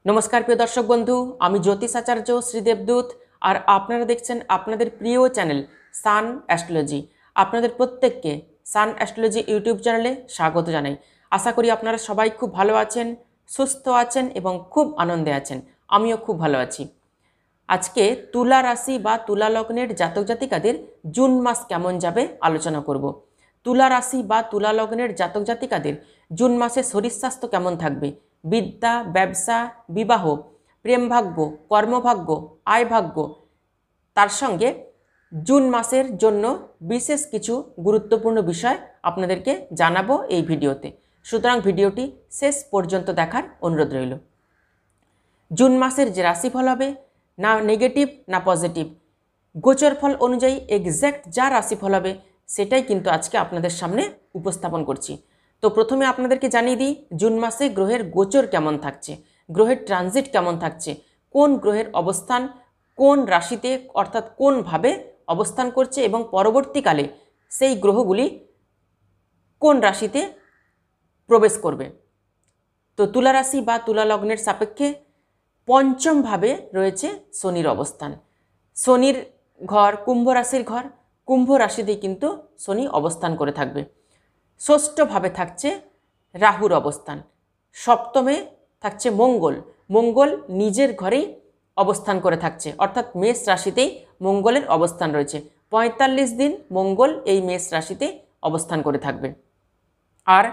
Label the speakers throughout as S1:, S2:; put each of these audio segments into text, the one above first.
S1: नमस्कार प्रिय दर्शक बंधु आमी ज्योतिष आचार्य श्री देवदूत और आपनारा देखছেন আপনাদের প্রিয় চ্যানেল সান অ্যাস্ট্রোলজি। আপনাদের প্রত্যেককে সান অ্যাস্ট্রোলজি ইউটিউব চ্যানেলে স্বাগত জানাই। আশা করি আপনারা সবাই খুব ভালো আছেন, সুস্থ আছেন এবং খুব আনন্দে আছেন। আমিও খুব ভালো আছি। আজকে তুলা রাশি বা তুলা লগ্নের জাতক জাতিকাদের জুন মাস কেমন যাবে আলোচনা করব। তুলা রাশি বা তুলা লগ্নের জাতক জাতিকাদের জুন মাসে শরীর স্বাস্থ্য কেমন থাকবে, বিদ্যা, ব্যবসা, বিবাহ, প্রেম ভাগ্য, কর্মভাগ্য, আয় ভাগ্য, তার সঙ্গে জুন মাসের জন্য বিশেষ কিছু গুরুত্বপূর্ণ বিষয় আপনাদেরকে জানাবো এই ভিডিওতে। সুতরাং ভিডিওটি শেষ পর্যন্ত দেখার অনুরোধ রইল। জুন মাসের যে রাশিফল হবে, না নেগেটিভ না পজিটিভ, গোচর ফল অনুযায়ী এক্স্যাক্ট যা রাশিফল হবে সেটাই কিন্তু আজকে আপনাদের সামনে উপস্থাপন করছি। তো প্রথমে আপনাদেরকে জানিয়ে দিই জুন মাসে গ্রহের গোচর কেমন থাকছে, গ্রহের ট্রানজিট কেমন থাকছে, কোন গ্রহের অবস্থান কোন রাশিতে অর্থাৎ কোনভাবে অবস্থান করছে এবং পরবর্তীকালে সেই গ্রহগুলি কোন রাশিতে প্রবেশ করবে। তো তুলা রাশি বা তুলা লগ্নের সাপেক্ষে পঞ্চম ভাবে রয়েছে শনির অবস্থান। শনির ঘর কুম্ভ রাশির ঘর, কুম্ভ রাশিতেই কিন্তু শনি অবস্থান করে থাকবে। ষষ্ঠভাবে থাকছে রাহুর অবস্থান, সপ্তমে থাকছে মঙ্গল, মঙ্গল নিজের ঘরেই অবস্থান করে থাকছে অর্থাৎ মেষ রাশিতেই মঙ্গলের অবস্থান রয়েছে। ৪৫ দিন মঙ্গল এই মেষ রাশিতে অবস্থান করে থাকবে। আর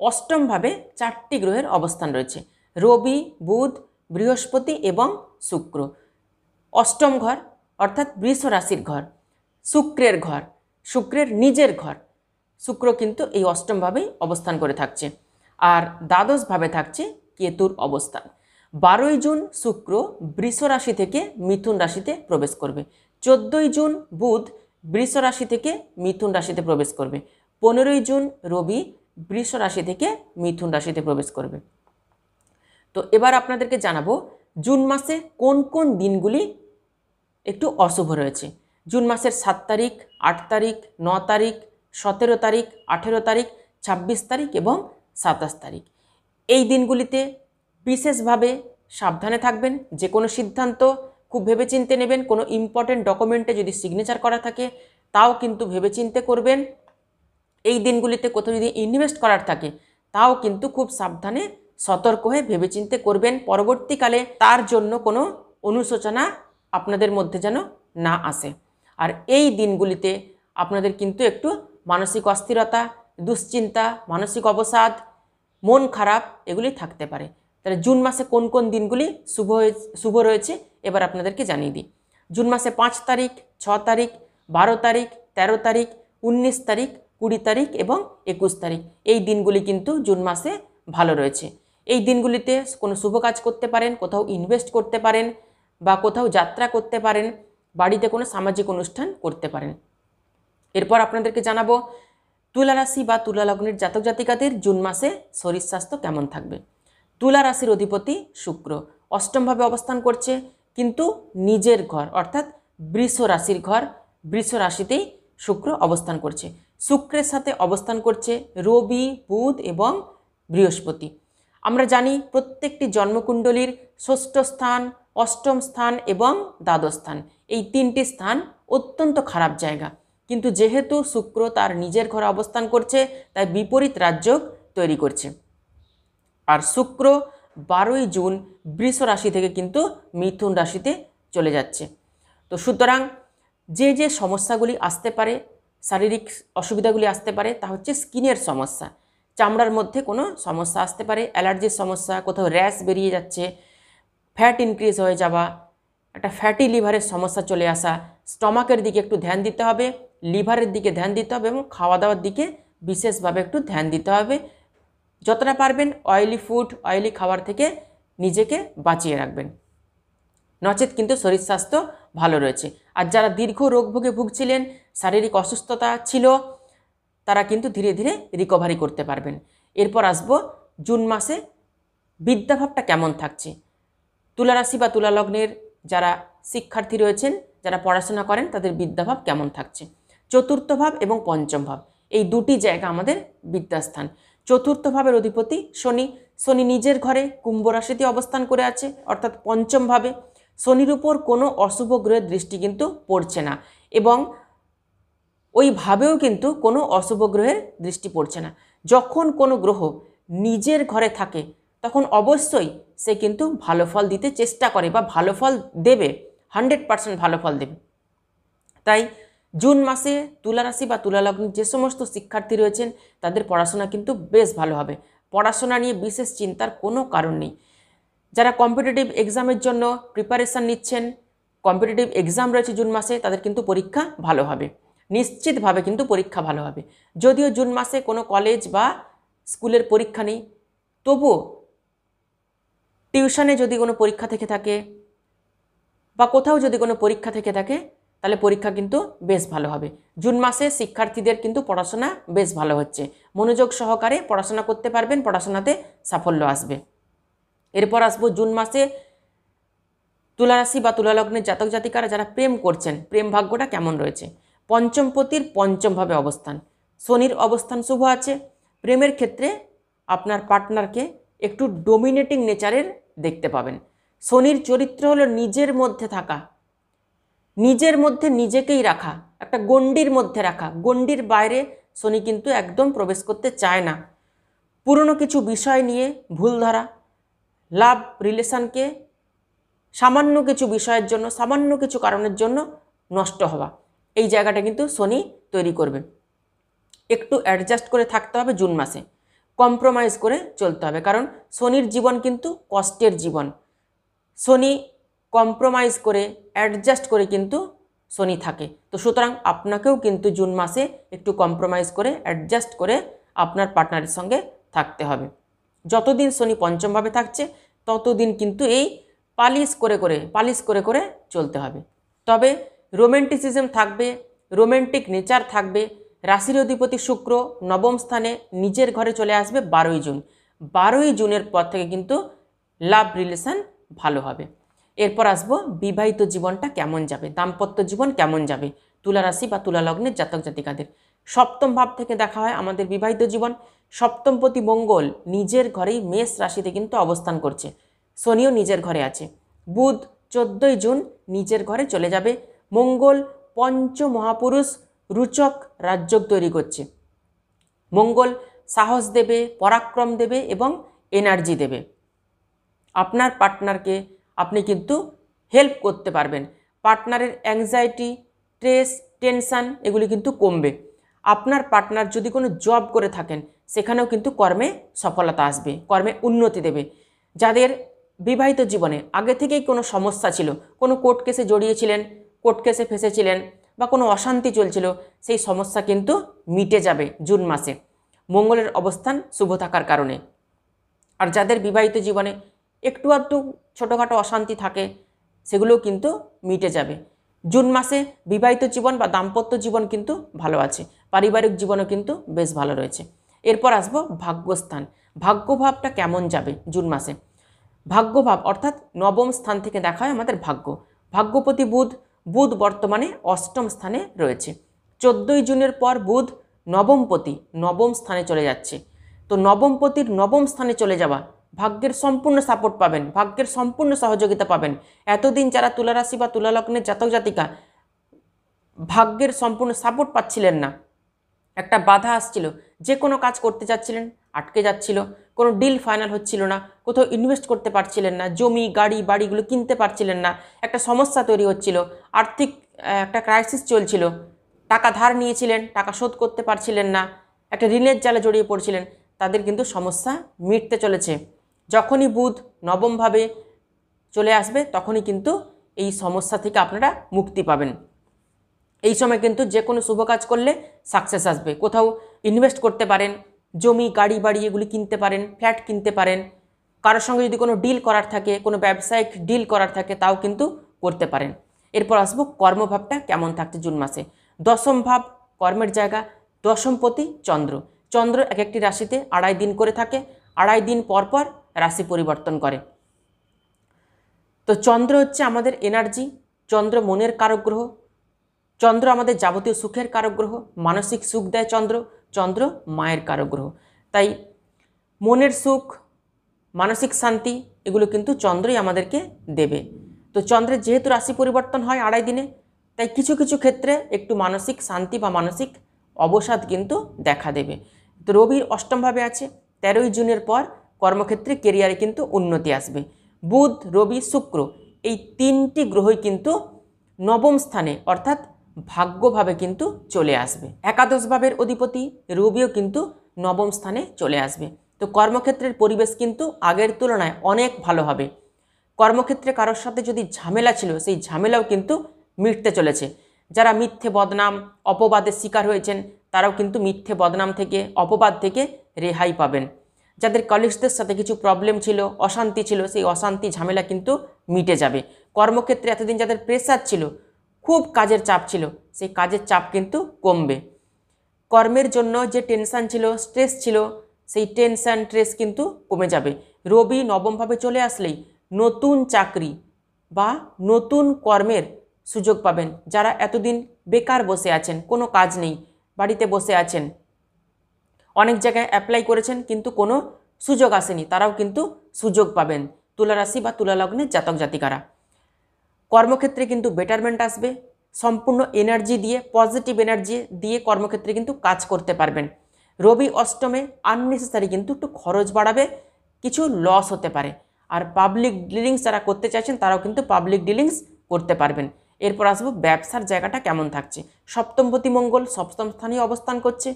S1: অষ্টমভাবে চারটি গ্রহের অবস্থান রয়েছে, রবি, বুধ, বৃহস্পতি এবং শুক্র। অষ্টম ঘর অর্থাৎ বৃষ রাশির ঘর, শুক্রের ঘর, শুক্রের নিজের ঘর, শুক্র কিন্তু এই অষ্টমভাবেই অবস্থান করে থাকছে। আর দ্বাদশভাবে থাকছে কেতুর অবস্থান। 12ই জুন শুক্র বৃষ রাশি থেকে মিথুন রাশিতে প্রবেশ করবে। 14ই জুন বুধ বৃষ রাশি থেকে মিথুন রাশিতে প্রবেশ করবে। 15ই জুন রবি বৃষ রাশি থেকে মিথুন রাশিতে প্রবেশ করবে। তো এবার আপনাদেরকে জানাবো জুন মাসে কোন কোন দিনগুলি একটু অশুভ রয়েছে। জুন মাসের 7 তারিখ, 8 তারিখ, 9 তারিখ, 17 তারিখ, 18 তারিখ, 26 তারিখ এবং 27 তারিখ। এই দিনগুলিতে বিশেষভাবে সাবধানে থাকবেন। যে কোনো সিদ্ধান্ত খুব ভেবেচিন্তে নেবেন। কোনো ইম্পর্টেন্ট ডকুমেন্টে যদি সিগনেচার করা থাকে তাও কিন্তু ভেবেচিন্তে করবেন। এই দিনগুলিতে কোথাও যদি ইনভেস্ট করার থাকে তাও কিন্তু খুব সাবধানে সতর্ক হয়ে ভেবেচিন্তে করবেন। পরবর্তীকালে তার জন্য কোনো অনুশোচনা আপনাদের মধ্যে যেন না আসে। আর এই দিনগুলিতে আপনাদের কিন্তু একটু মানসিক অস্থিরতা, দুশ্চিন্তা, মানসিক অবসাদ, মন খারাপ এগুলি থাকতে পারে। তাহলে জুন মাসে কোন কোন দিনগুলি শুভ রয়েছে এবার আপনাদেরকে জানিয়ে দিই। জুন মাসে 5 তারিখ, 6 তারিখ, 12 তারিখ, 13 তারিখ, 19 তারিখ, 20 তারিখ এবং 21 তারিখ এই দিনগুলি কিন্তু জুন মাসে ভালো রয়েছে। এই দিনগুলিতে কোনো শুভ কাজ করতে পারেন, কোথাও ইনভেস্ট করতে পারেন বা কোথাও যাত্রা করতে পারেন, বাড়িতে কোনো সামাজিক অনুষ্ঠান করতে পারেন। এরপর আপনাদেরকে জানাবো তুলা রাশি বা তুলা লগ্নের জাতক জাতিকাদের জুন মাসে শরীর স্বাস্থ্য কেমন থাকবে। তুলা রাশির অধিপতি শুক্র অষ্টমভাবে অবস্থান করছে, কিন্তু নিজের ঘর অর্থাৎ বৃষ রাশির ঘর, বৃষ রাশিতেই শুক্র অবস্থান করছে। শুক্রের সাথে অবস্থান করছে রবি, বুধ এবং বৃহস্পতি। আমরা জানি প্রত্যেকটি জন্মকুণ্ডলীর ষষ্ঠ স্থান, অষ্টম স্থান এবং দ্বাদশ স্থান এই তিনটি স্থান অত্যন্ত খারাপ জায়গা, কিন্তু যেহেতু শুক্র তার নিজের ঘরে অবস্থান করছে তাই বিপরীত রাজযোগ তৈরি করছে। আর শুক্র 12ই জুন বৃষ রাশি থেকে কিন্তু মিথুন রাশিতে চলে যাচ্ছে। তো সুতরাং যে যে সমস্যাগুলি আসতে পারে, শারীরিক অসুবিধাগুলি আসতে পারে তা হচ্ছে স্কিনের সমস্যা, চামড়ার মধ্যে কোনো সমস্যা আসতে পারে, অ্যালার্জির সমস্যা, কোথাও র্যাশ বেরিয়ে যাচ্ছে, ফ্যাট ইনক্রিজ হয়ে যাওয়া, একটা ফ্যাটি লিভারের সমস্যা চলে আসা। স্টমাকের দিকে একটু ধ্যান দিতে হবে, লিভারের দিকে ধ্যান দিতে হবে এবং খাওয়া দাওয়ার দিকে বিশেষভাবে একটু ধ্যান দিতে হবে। যতটা পারবেন অয়েলি ফুড, অয়েলি খাবার থেকে নিজেকে বাঁচিয়ে রাখবেন, নচেত কিন্তু শরীর স্বাস্থ্য ভালো রয়েছে। আর যারা দীর্ঘ রোগ ভোগে ভুগছিলেন, শারীরিক অসুস্থতা ছিল, তারা কিন্তু ধীরে ধীরে রিকভারি করতে পারবেন। এরপর আসবো জুন মাসে বিদ্যাভাবটা কেমন থাকছে। তুলা রাশি বা তুলা লগ্নের যারা শিক্ষার্থী রয়েছেন, যারা পড়াশোনা করেন তাদের বিদ্যাভাব কেমন থাকছে। চতুর্থ ভাব এবং পঞ্চম ভাব এই দুটি জায়গা আমাদের বিদ্যাস্থান। চতুর্থ ভাবের অধিপতি শনি, শনি নিজের ঘরে কুম্ভ রাশিতে অবস্থান করে আছে, অর্থাৎ পঞ্চমভাবে। শনির উপর কোনো অশুভ গ্রহের দৃষ্টি কিন্তু পড়ছে না, এবং ওইভাবেও কিন্তু কোনো অশুভ গ্রহের দৃষ্টি পড়ছে না। যখন কোনো গ্রহ নিজের ঘরে থাকে তখন অবশ্যই সে কিন্তু ভালো ফল দিতে চেষ্টা করে, বা ভালো ফল দেবে, 100% ভালো ফল দেবে। তাই জুন মাসে তুলা রাশি বা তুলা লগ্নে যে সমস্ত শিক্ষার্থী রয়েছেন তাদের পড়াশোনা কিন্তু বেশ ভালো হবে। পড়াশোনা নিয়ে বিশেষ চিন্তার কোনো কারণ নেই। যারা কম্পিটিটিভ এক্সামের জন্য প্রিপারেশান নিচ্ছেন, কম্পিটিটিভ এক্সাম রয়েছে জুন মাসে, তাদের কিন্তু পরীক্ষা ভালো হবে, নিশ্চিতভাবে কিন্তু পরীক্ষা ভালো হবে। যদিও জুন মাসে কোনো কলেজ বা স্কুলের পরীক্ষা নেই, তবুও টিউশনে যদি কোনো পরীক্ষা থেকে থাকে বা কোথাও যদি কোনো পরীক্ষা থেকে থাকে, তাহলে পরীক্ষা কিন্তু বেশ ভালো হবে। জুন মাসে শিক্ষার্থীদের কিন্তু পড়াশোনা বেশ ভালো হচ্ছে, মনোযোগ সহকারে পড়াশোনা করতে পারবেন, পড়াশোনাতে সাফল্য আসবে। এরপর আসবো জুন মাসে তুলা রাশি বা তুলা লগ্নের জাতক জাতিকারা যারা প্রেম করছেন, প্রেম ভাগ্যটা কেমন রয়েছে। পঞ্চমপতির পঞ্চমভাবে অবস্থান, শনির অবস্থান শুভ আছে। প্রেমের ক্ষেত্রে আপনার পার্টনারকে একটু ডোমিনেটিং নেচারের দেখতে পাবেন। শনির চরিত্র হলো নিজের মধ্যে থাকা, নিজের মধ্যে নিজেকেই রাখা, একটা গণ্ডির মধ্যে রাখা, গণ্ডির বাইরে শনি কিন্তু একদম প্রবেশ করতে চায় না। পুরনো কিছু বিষয় নিয়ে ভুল ধরা, লাভ রিলেশনকে সামান্য কিছু বিষয়ের জন্য, সামান্য কিছু কারণের জন্য নষ্ট হওয়া, এই জায়গাটা কিন্তু শনি তৈরি করবে। একটু অ্যাডজাস্ট করে থাকতে হবে জুন মাসে, কম্প্রোমাইজ করে চলতে হবে, কারণ শনির জীবন কিন্তু কষ্টের জীবন। শনি কম্প্রোমাইজ করে, অ্যাডজাস্ট করে কিন্তু শনি থাকে। তো সুতরাং আপনাকেও কিন্তু জুন মাসে একটু কম্প্রোমাইজ করে, অ্যাডজাস্ট করে আপনার পার্টনারের সঙ্গে থাকতে হবে। যতদিন শনি পঞ্চমভাবে থাকছে ততদিন কিন্তু এই পালিশ করে করে চলতে হবে। তবে রোম্যান্টিসিজম থাকবে, রোম্যান্টিক নেচার থাকবে। রাশির অধিপতি শুক্র নবম স্থানে নিজের ঘরে চলে আসবে 12ই জুন। 12ই জুনের পর থেকে কিন্তু লাভ রিলেশন ভালো হবে। এরপর আসবো বিবাহিত জীবনটা কেমন যাবে, দাম্পত্য জীবন কেমন যাবে তুলা রাশি বা তুলা লগ্নের জাতক জাতিকাদের। সপ্তম ভাব থেকে দেখা হয় আমাদের বিবাহিত জীবন। সপ্তমপতি মঙ্গল নিজের ঘরেই মেষ রাশিতে কিন্তু অবস্থান করছে, শনিও নিজের ঘরে আছে। বুধ 14ই জুন নিজের ঘরে চলে যাবে। মঙ্গল পঞ্চ মহাপুরুষ রুচক রাজযোগ তৈরি করছে। মঙ্গল সাহস দেবে, পরাক্রম দেবে এবং এনার্জি দেবে। আপনার পার্টনারকে আপনি কিন্তু হেল্প করতে পারবেন। পার্টনারের অ্যাংজাইটি, স্ট্রেস, টেনশান এগুলি কিন্তু কমবে। আপনার পার্টনার যদি কোনো জব করে থাকেন সেখানেও কিন্তু কর্মে সফলতা আসবে, কর্মে উন্নতি দেবে। যাদের বিবাহিত জীবনে আগে থেকেই কোনো সমস্যা ছিল, কোনো কোর্ট কেসে জড়িয়েছিলেন, কোর্ট কেসে ফেসেছিলেন বা কোনো অশান্তি চলছিল, সেই সমস্যা কিন্তু মিটে যাবে জুন মাসে মঙ্গলের অবস্থান শুভ থাকার কারণে। আর যাদের বিবাহিত জীবনে একটু আধটু ছোটোখাটো অশান্তি থাকে সেগুলোও কিন্তু মিটে যাবে। জুন মাসে বিবাহিত জীবন বা দাম্পত্য জীবন কিন্তু ভালো আছে, পারিবারিক জীবনও কিন্তু বেশ ভালো রয়েছে। এরপর আসবো ভাগ্যস্থান, ভাগ্যভাবটা কেমন যাবে জুন মাসে। ভাগ্যভাব অর্থাৎ নবম স্থান থেকে দেখা হয় আমাদের ভাগ্য। ভাগ্যপতি বুধ, বুধ বর্তমানে অষ্টম স্থানে রয়েছে। 14ই জুনের পর বুধ নবমপতি, নবম স্থানে চলে যাচ্ছে। তো নবমপতির নবম স্থানে চলে যাওয়া, ভাগ্যের সম্পূর্ণ সাপোর্ট পাবেন, ভাগ্যের সম্পূর্ণ সহযোগিতা পাবেন। এতদিন যারা তুলা রাশি বা তুলা লগ্নের জাতক জাতিকা ভাগ্যের সম্পূর্ণ সাপোর্ট পাচ্ছিলেন না, একটা বাধা আসছিল, যে কোনো কাজ করতে চাচ্ছিলেন আটকে যাচ্ছিল, কোনো ডিল ফাইনাল হচ্ছিল না, কোথাও ইনভেস্ট করতে পারছিলেন না, জমি গাড়ি বাড়িগুলো কিনতে পারছিলেন না, একটা সমস্যা তৈরি হচ্ছিল, আর্থিক একটা ক্রাইসিস চলছিল, টাকা ধার নিয়েছিলেন টাকা শোধ করতে পারছিলেন না, একটা ঋণের জালে জড়িয়ে পড়ছিলেন, তাদের কিন্তু সমস্যা মিটতে চলেছে। যখনই বুধ নবমভাবে চলে আসবে তখনই কিন্তু এই সমস্যা থেকে আপনারা মুক্তি পাবেন। এই সময় কিন্তু যে কোনো শুভ কাজ করলে সাকসেস আসবে। কোথাও ইনভেস্ট করতে পারেন, জমি গাড়ি বাড়ি এগুলি কিনতে পারেন, ফ্ল্যাট কিনতে পারেন, কারোর সঙ্গে যদি কোনো ডিল করার থাকে, কোনো ব্যবসায়িক ডিল করার থাকে তাও কিন্তু করতে পারেন। এরপর আসবো কর্মভাবটা কেমন থাকছে জুন মাসে। দশম ভাব কর্মের জায়গা, দশমপতি চন্দ্র। চন্দ্র এক একটি রাশিতে 2.5 দিন করে থাকে, 2.5 দিন পর পর রাশি পরিবর্তন করে। তো চন্দ্র হচ্ছে আমাদের এনার্জি, চন্দ্র মনের কারক গ্রহ, চন্দ্র আমাদের যাবতীয় সুখের কারক গ্রহ, মানসিক সুখ দেয় চন্দ্র, চন্দ্র মায়ের কারক গ্রহ। তাই মনের সুখ, মানসিক শান্তি এগুলো কিন্তু চন্দ্রই আমাদেরকে দেবে। তো চন্দ্রের যেহেতু রাশি পরিবর্তন হয় 2.5 দিনে, তাই কিছু কিছু ক্ষেত্রে একটু মানসিক শান্তি বা মানসিক অবসাদ কিন্তু দেখা দেবে। তো রবির অষ্টমভাবে আছে, 13ই জুনের পর কর্মক্ষেত্রে কেরিয়ারে কিন্তু উন্নতি আসবে। বুধ, রবি, শুক্র এই 3টি গ্রহই কিন্তু নবম স্থানে অর্থাৎ ভাগ্যভাবে কিন্তু চলে আসবে। একাদশ ভাবের অধিপতি রবিও কিন্তু নবম স্থানে চলে আসবে। তো কর্মক্ষেত্রের পরিবেশ কিন্তু আগের তুলনায় অনেক ভালো হবে। কর্মক্ষেত্রে কারোর সাথে যদি ঝামেলা ছিল সেই ঝামেলাও কিন্তু মিটতে চলেছে। যারা মিথ্যে বদনাম অপবাদের শিকার হয়েছেন তারাও কিন্তু মিথ্যে বদনাম থেকে অপবাদ থেকে রেহাই পাবেন। যাদের কলিগসদের সাথে কিছু প্রবলেম ছিল, অশান্তি ছিল, সেই অশান্তি ঝামেলা কিন্তু মিটে যাবে। কর্মক্ষেত্রে এতদিন যাদের প্রেসার ছিল, খুব কাজের চাপ ছিল, সেই কাজের চাপ কিন্তু কমবে। কর্মের জন্য যে টেনশান ছিল, স্ট্রেস ছিল, সেই টেনশান স্ট্রেস কিন্তু কমে যাবে। রবি নবমভাবে চলে আসলেই নতুন চাকরি বা নতুন কর্মের সুযোগ পাবেন। যারা এতদিন বেকার বসে আছেন, কোনো কাজ নেই, বাড়িতে বসে আছেন, অনেক জায়গায় অ্যাপ্লাই করেছেন কিন্তু কোনো সুযোগ আসেনি, তারাও কিন্তু সুযোগ পাবেন। তুলা রাশি বা তুলা লগ্নের জাতক জাতিকারা কর্মক্ষেত্রে কিন্তু বেটারমেন্ট আসবে। সম্পূর্ণ এনার্জি দিয়ে, পজিটিভ এনার্জি দিয়ে কর্মক্ষেত্রে কিন্তু কাজ করতে পারবেন। রবি অষ্টমে আননেসেসারি কিন্তু একটু খরচ বাড়াবে, কিছু লস হতে পারে। আর পাবলিক ডিলিংস যারা করতে চাইছেন তারাও কিন্তু পাবলিক ডিলিংস করতে পারবেন। এরপর আসবো ব্যবসার জায়গাটা কেমন থাকছে। সপ্তমপতি মঙ্গল সপ্তম স্থানে অবস্থান করছে,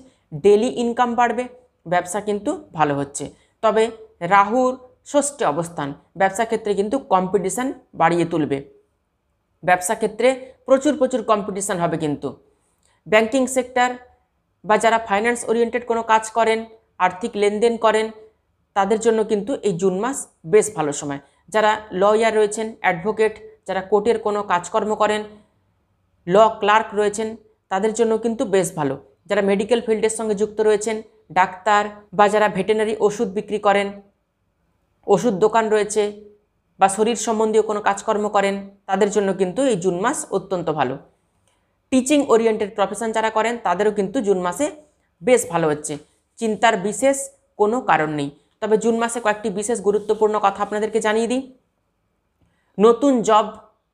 S1: ডেলি ইনকাম বাড়বে, ব্যবসা কিন্তু ভালো হচ্ছে। তবে রাহুর ষষ্ঠে অবস্থান ব্যবসা ক্ষেত্রে কিন্তু কম্পিটিশান বাড়িয়ে তুলবে। ব্যবসা ক্ষেত্রে প্রচুর কম্পিটিশান হবে কিন্তু। ব্যাংকিং সেক্টর বা যারা ফাইন্যান্স ওরিয়েন্টেড কোনো কাজ করেন, আর্থিক লেনদেন করেন, তাদের জন্য কিন্তু এই জুন মাস বেশ ভালো সময়। যারা লয়ার রয়েছেন, অ্যাডভোকেট, যারা কোর্টের কোনো কাজকর্ম করেন, ল ক্লার্ক রয়েছেন, তাদের জন্য কিন্তু বেশ ভালো। যারা মেডিকেল ফিল্ডের সঙ্গে যুক্ত রয়েছেন, ডাক্তার বা যারা ভেটেরিনারি ওষুধ বিক্রি করেন, ওষুধ দোকান রয়েছে বা শরীর সম্বন্ধীয় কোনো কাজকর্ম করেন, তাদের জন্য কিন্তু এই জুন মাস অত্যন্ত ভালো। টিচিং ওরিয়েন্টেড প্রফেশন যারা করেন তাদেরও কিন্তু জুন মাসে বেশ ভালো হচ্ছে। চিন্তার বিশেষ কোনো কারণ নেই। তবে জুন মাসে কয়েকটি বিশেষ গুরুত্বপূর্ণ কথা আপনাদেরকে জানিয়ে দিই। নতুন জব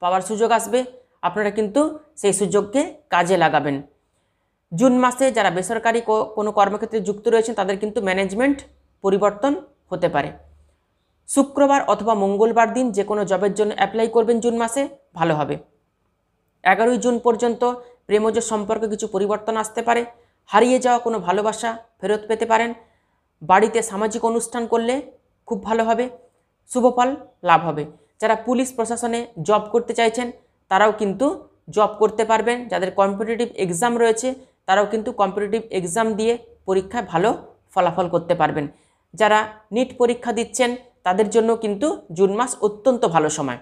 S1: পাওয়ার সুযোগ আসবে, আপনারা কিন্তু সেই সুযোগকে কাজে লাগাবেন। জুন মাসে যারা বেসরকারি কোনো কর্মক্ষেত্রে যুক্ত রয়েছেন তাদের কিন্তু ম্যানেজমেন্ট পরিবর্তন হতে পারে। শুক্রবার অথবা মঙ্গলবার দিন যে কোনো জবের জন্য অ্যাপ্লাই করবেন জুন মাসে, ভালো হবে। 11ই জুন পর্যন্ত প্রেমজ সম্পর্কে কিছু পরিবর্তন আসতে পারে। হারিয়ে যাওয়া কোনো ভালোবাসা ফেরত পেতে পারেন। বাড়িতে সামাজিক অনুষ্ঠান করলে খুব ভালো হবে, শুভফল লাভ হবে। যারা পুলিশ প্রশাসনে জব করতে চাইছেন তারাও কিন্তু জব করতে পারবেন। যাদের কম্পিটিটিভ এক্সাম রয়েছে তারাও কিন্তু কম্পিটিটিভ এক্সাম দিয়ে পরীক্ষায় ভালো ফলাফল করতে পারবেন। যারা নিট পরীক্ষা দিচ্ছেন তাদের জন্য কিন্তু জুন মাস অত্যন্ত ভালো সময়।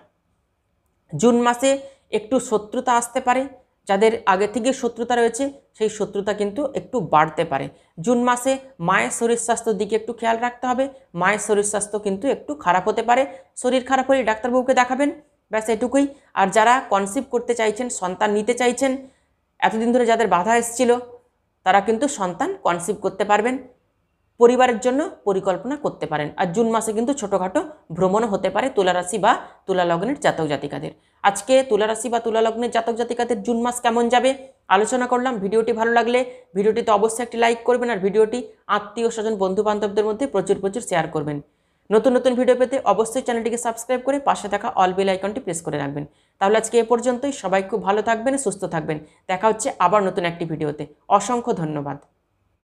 S1: জুন মাসে একটু শত্রুতা আসতে পারে, যাদের আগে থেকে শত্রুতা রয়েছে সেই শত্রুতা কিন্তু একটু বাড়তে পারে। জুন মাসে মায়ের শরীর স্বাস্থ্যের দিকে একটু খেয়াল রাখতে হবে। মায়ের শরীর স্বাস্থ্য কিন্তু একটু খারাপ হতে পারে, শরীর খারাপ হলে ডাক্তারবাবুকে দেখাবেন, ব্যাস এটুকুই। আর যারা কনসিভ করতে চাইছেন, সন্তান নিতে চাইছেন, এতদিন ধরে যাদের বাধা এসেছিল তারা কিন্তু সন্তান কনসিভ করতে পারবেন, পরিবারের জন্য পরিকল্পনা করতে পারেন। আর জুন মাসে কিন্তু ছোটোখাটো ভ্রমণও হতে পারে তুলারাশি বা তুলা লগ্নের জাতক জাতিকাদের। আজকে তুলারাশি বা তুলা লগ্নের জাতক জাতিকাদের জুন মাস কেমন যাবে আলোচনা করলাম। ভিডিওটি ভালো লাগলে ভিডিওটিতে অবশ্যই একটি লাইক করবেন, আর ভিডিওটি আত্মীয় স্বজন বন্ধু বান্ধবদের মধ্যে প্রচুর শেয়ার করবেন। নতুন ভিডিও পেতে অবশ্যই চ্যানেলটিকে সাবস্ক্রাইব করে পাশে থাকা অল বেল আইকনটি প্রেস করে রাখবেন। তাহলে আজকে এ পর্যন্তই। সবাই খুব ভালো থাকবেন, সুস্থ থাকবেন। দেখা হচ্ছে আবার নতুন একটি ভিডিওতে। অসংখ্য ধন্যবাদ।